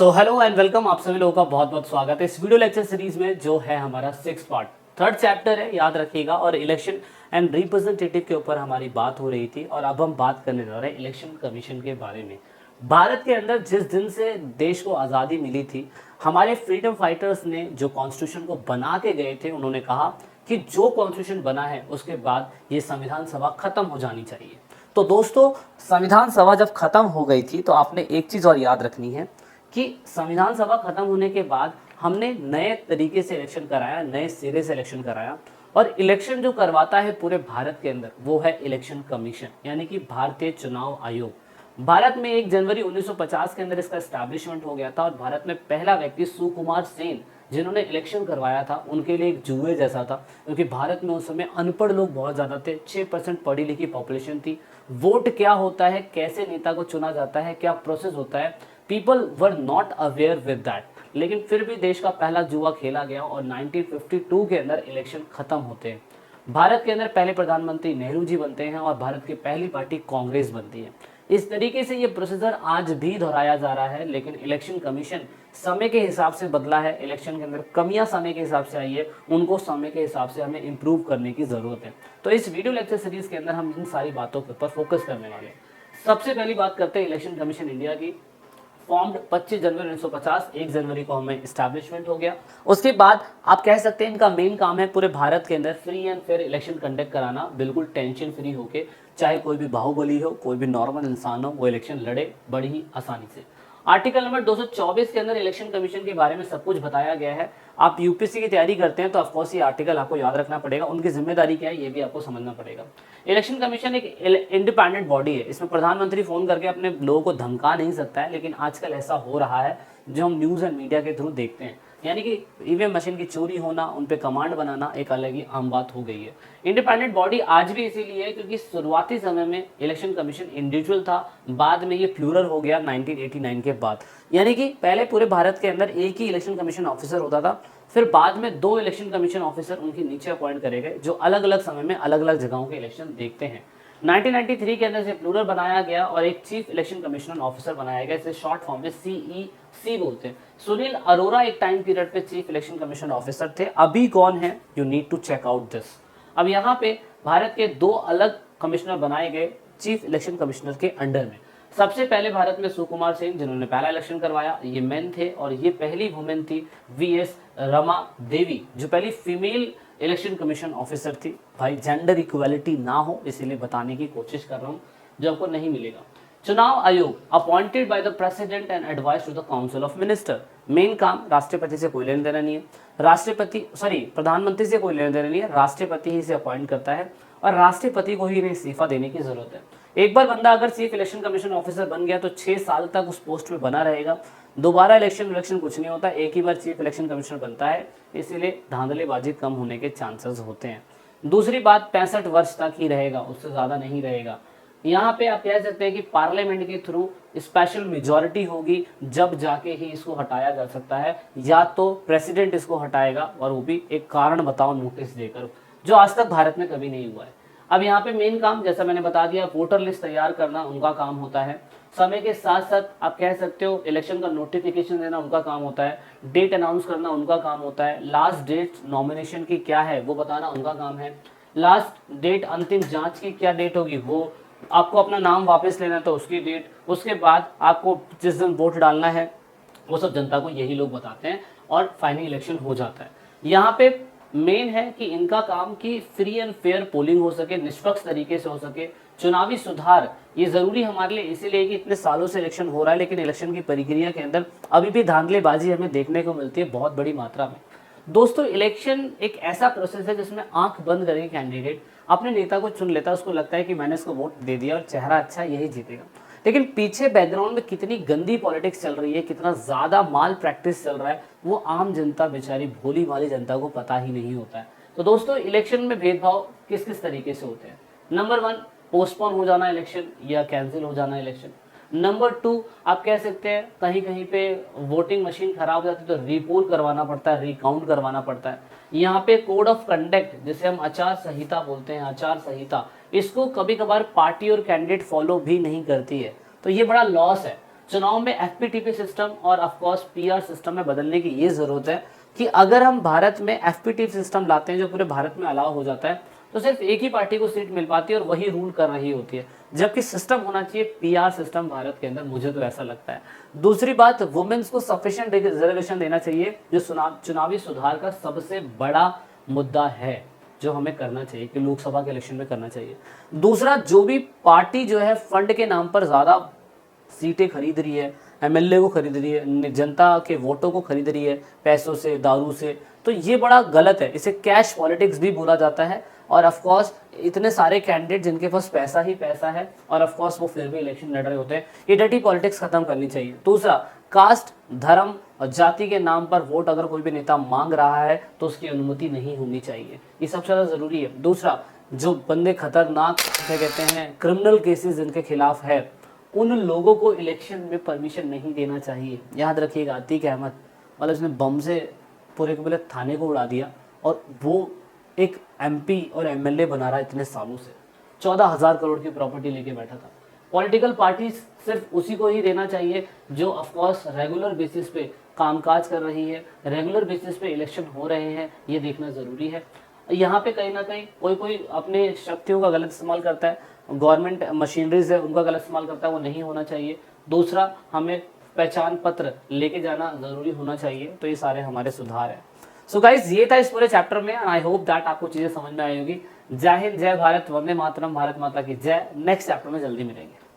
So hello and welcome, आप सभी लोगों का बहुत बहुत स्वागत है इस वीडियो लेक्चर सीरीज में जो है हमारा 6 पार्ट 3rd चैप्टर है, याद रखिएगा। और इलेक्शन एंड रिप्रेजेंटेटिव के ऊपर हमारी बात हो रही थी और अब हम बात करने जा रहे हैं इलेक्शन कमीशन के बारे में। भारत के अंदर जिस दिन से देश को आज़ादी मिली थी, हमारे फ्रीडम फाइटर्स ने जो कॉन्स्टिट्यूशन को बना के गए थे, उन्होंने कहा कि जो कॉन्स्टिट्यूशन बना है उसके बाद ये संविधान सभा खत्म हो जानी चाहिए। तो दोस्तों, संविधान सभा जब खत्म हो गई थी तो आपने एक चीज़ और याद रखनी है कि संविधान सभा खत्म होने के बाद हमने नए तरीके से इलेक्शन कराया, नए सिरे से इलेक्शन कराया। और इलेक्शन जो करवाता है पूरे भारत के अंदर वो है इलेक्शन कमीशन, यानी कि भारतीय चुनाव आयोग। भारत में 1 जनवरी 1950 के अंदर इसका एस्टैब्लिशमेंट हो गया था और भारत में पहला व्यक्ति सुकुमार सेन जिन्होंने इलेक्शन करवाया था, उनके लिए एक जुए जैसा था, क्योंकि भारत में उस समय अनपढ़ लोग बहुत ज़्यादा थे। 6% पढ़ी लिखी पॉपुलेशन थी। वोट क्या होता है, कैसे नेता को चुना जाता है, क्या प्रोसेस होता है, people were not aware with that. लेकिन फिर भी देश का पहला जुआ खेला गया और 1952 के अंदर इलेक्शन खत्म होते हैं। भारत के अंदर पहले प्रधानमंत्री नेहरू जी बनते हैं और भारत की पहली पार्टी कांग्रेस बनती है। इस तरीके से ये प्रोसीजर आज भी दोहराया जा रहा है, लेकिन इलेक्शन कमीशन समय के हिसाब से बदला है। इलेक्शन के अंदर कमियां समय के हिसाब से आई है, उनको समय के हिसाब से हमें इंप्रूव करने की जरूरत है। तो इस वीडियो लेक्चर सीरीज के अंदर हम इन सारी बातों के ऊपर फोकस करने वाले हैं। सबसे पहली बात करते हैं इलेक्शन कमीशन इंडिया की। फॉर्म्ड 25 जनवरी 1950, 1 जनवरी को हमें इस्टेब्लिशमेंट हो गया। उसके बाद आप कह सकते हैं इनका मेन काम है पूरे भारत के अंदर free and fair election conduct कराना, बिल्कुल टेंशन फ्री होके, चाहे कोई भी बाहुबली हो, कोई भी नॉर्मल इंसान हो, वो इलेक्शन लड़े बड़ी ही आसानी से। आर्टिकल नंबर 224 के अंदर इलेक्शन कमीशन के बारे में सब कुछ बताया गया है। आप यूपीएससी की तैयारी करते हैं तो ऑफकोर्स ये आर्टिकल आपको याद रखना पड़ेगा, उनकी जिम्मेदारी क्या है ये भी आपको समझना पड़ेगा। इलेक्शन कमीशन एक इंडिपेंडेंट बॉडी है। इसमें प्रधानमंत्री फोन करके अपने लोगों को धमका नहीं सकता है, लेकिन आजकल ऐसा हो रहा है जो हम न्यूज़ एंड मीडिया के थ्रू देखते हैं, यानी कि ईवीएम मशीन की चोरी होना, उन पे कमांड बनाना एक अलग ही आम बात हो गई है। इंडिपेंडेंट बॉडी आज भी इसीलिए है क्योंकि शुरुआती समय में इलेक्शन कमीशन इंडिविजुअल था, बाद में ये प्लूरल हो गया 1989 के बाद। यानी कि पहले पूरे भारत के अंदर एक ही इलेक्शन कमीशन ऑफिसर होता था, फिर बाद में 2 इलेक्शन कमीशन ऑफिसर उनके नीचे अपॉइंट करे गए जो अलग अलग समय में अलग अलग जगहों के इलेक्शन देखते हैं। 1993 के अंदर से प्लूरल बनाया गया और एक चीफ इलेक्शन कमिश्नर ऑफिसर बनाया गया, इसे शॉर्ट फॉर्म में CEC बोलते हैं। सुनील अरोरा एक टाइम पीरियड पे चीफ इलेक्शन कमिश्नर ऑफिसर थे, अभी कौन है, you need to check out this. अब यहाँ पे भारत के 2 अलग कमिश्नर बनाए गए चीफ इलेक्शन कमिश्नर के अंडर में। सबसे पहले भारत में सुकुमार सेन जिन्होंने पहला इलेक्शन करवाया, ये मेन थे, और ये पहली वुमेन थी VS रमा देवी जो पहली फीमेल इलेक्शन कमीशन ऑफिसर थी। भाई जेंडर इक्वालिटी ना हो इसीलिए बताने की कोशिश कर रहा हूँ, जो आपको नहीं मिलेगा। चुनाव आयोग appointed by the president and advice to the council of minister. मेन काम, राष्ट्रपति से कोई लेना देना नहीं है, प्रधानमंत्री से कोई लेना देना नहीं है, राष्ट्रपति ही से अपॉइंट करता है और राष्ट्रपति को ही इन्हें इस्तीफा देने की जरूरत है। एक बार बंदा अगर चीफ इलेक्शन कमीशन ऑफिसर बन गया तो 6 साल तक उस पोस्ट में बना रहेगा। दोबारा इलेक्शन कुछ नहीं होता, एक ही बार चीफ इलेक्शन कमिश्नर बनता है, इसीलिए धांधलेबाजी कम होने के चांसेस होते हैं। दूसरी बात, 65 वर्ष तक ही रहेगा, उससे ज़्यादा नहीं रहेगा। यहाँ पे आप कह सकते हैं कि पार्लियामेंट के थ्रू स्पेशल मेजॉरिटी होगी, जब जाके ही इसको हटाया जा सकता है, या तो प्रेसिडेंट इसको हटाएगा और वो भी एक कारण बताओ नोटिस देकर, जो आज तक भारत में कभी नहीं हुआ है। अब यहाँ पे मेन काम, जैसा मैंने बता दिया, वोटर लिस्ट तैयार करना उनका काम होता है। समय के साथ साथ आप कह सकते हो इलेक्शन का नोटिफिकेशन देना उनका काम होता है, डेट अनाउंस करना उनका काम होता है, लास्ट डेट नॉमिनेशन की क्या है वो बताना उनका काम है, लास्ट डेट अंतिम जांच की क्या डेट होगी, वो आपको अपना नाम वापस लेना है तो उसकी डेट, उसके बाद आपको जिस दिन वोट डालना है वो सब जनता को यही लोग बताते हैं और फाइनल इलेक्शन हो जाता है। यहाँ पे मेन है कि इनका काम कि फ्री एंड फेयर पोलिंग हो सके, निष्पक्ष तरीके से हो सके। चुनावी सुधार ये जरूरी हमारे लिए इसीलिए कि इतने सालों से इलेक्शन हो रहा है, लेकिन इलेक्शन की प्रक्रिया के अंदर अभी भी धांधलेबाजी हमें देखने को मिलती है बहुत बड़ी मात्रा में। दोस्तों, इलेक्शन एक ऐसा प्रोसेस है जिसमें आंख बंद करके कैंडिडेट अपने नेता को चुन लेता है। उसको लगता है कि मैंने इसको वोट दे दिया और चेहरा अच्छा यही जीतेगा, लेकिन पीछे बैकग्राउंड में कितनी गंदी पॉलिटिक्स चल रही है, कितना ज़्यादा माल प्रैक्टिस चल रहा है, वो आम जनता, बेचारी भोली भाली जनता को पता ही नहीं होता है। तो दोस्तों, इलेक्शन में भेदभाव किस किस तरीके से होते हैं। नंबर 1, पोस्टपोन हो जाना इलेक्शन या कैंसिल हो जाना इलेक्शन। नंबर 2, आप कह सकते हैं कहीं कहीं पे वोटिंग मशीन खराब हो जाती है तो रीपोल करवाना पड़ता है, रिकाउंट करवाना पड़ता है। यहाँ पे कोड ऑफ कंडक्ट जिसे हम आचार संहिता बोलते हैं, आचार संहिता, इसको कभी कभार पार्टी और कैंडिडेट फॉलो भी नहीं करती है, तो ये बड़ा लॉस है। चुनाव में एफपीटीपी सिस्टम और ऑफ कोर्स पीआर सिस्टम में बदलने की ये जरूरत है कि अगर हम भारत में एफपीटीपी सिस्टम लाते हैं जो पूरे भारत में अलाउ हो जाता है तो सिर्फ एक ही पार्टी को सीट मिल पाती है और वही रूल कर रही होती है, जबकि सिस्टम होना चाहिए पीआर सिस्टम भारत के अंदर, मुझे तो ऐसा लगता है। दूसरी बात, वुमेन्स को सफिशिएंट रिजर्वेशन देना चाहिए जो चुनावी सुधार का सबसे बड़ा मुद्दा है जो हमें करना चाहिए कि लोकसभा के इलेक्शन में करना चाहिए। दूसरा, जो भी पार्टी जो है फंड के नाम पर ज़्यादा सीटें खरीद रही है, एमएलए को खरीद रही है, जनता के वोटों को खरीद रही है पैसों से, दारू से, तो ये बड़ा गलत है। इसे कैश पॉलिटिक्स भी बोला जाता है। और ऑफ कोर्स इतने सारे कैंडिडेट जिनके पास पैसा ही पैसा है और ऑफ कोर्स वो फिर भी इलेक्शन लड़ रहे होते हैं, ये डर्टी पॉलिटिक्स खत्म करनी चाहिए। दूसरा, कास्ट, धर्म और जाति के नाम पर वोट अगर कोई भी नेता मांग रहा है तो उसकी अनुमति नहीं होनी चाहिए, ये सबसे ज़्यादा ज़रूरी है। दूसरा, जो बंदे खतरनाक क्या कहते हैं क्रिमिनल केसेस जिनके खिलाफ है उन लोगों को इलेक्शन में परमिशन नहीं देना चाहिए। याद रखिएगा, अतीक अहमद मतलब इसने बम से पूरे के पूरे थाने को उड़ा दिया और वो एक एमपी और एमएलए बना रहा है इतने सालों से, 14,000 करोड़ की प्रॉपर्टी लेके बैठा था। पॉलिटिकल पार्टी सिर्फ उसी को ही देना चाहिए जो ऑफकोर्स रेगुलर बेसिस पे कामकाज कर रही है, रेगुलर बेसिस पे इलेक्शन हो रहे हैं, ये देखना ज़रूरी है। यहाँ पे कहीं ना कहीं कोई अपने शक्तियों का गलत इस्तेमाल करता है, गवर्नमेंट मशीनरीज है उनका गलत इस्तेमाल करता है, वो नहीं होना चाहिए। दूसरा, हमें पहचान पत्र लेके जाना ज़रूरी होना चाहिए। तो ये सारे हमारे सुधार हैं। सो गाइज, ये था इस पूरे चैप्टर में। आई होप दैट आपको चीज़ें समझ में आई होगी। जय हिंद, जय भारत, वंदे मातरम, भारत माता की जय। नेक्स्ट चैप्टर में जल्दी मिलेंगे।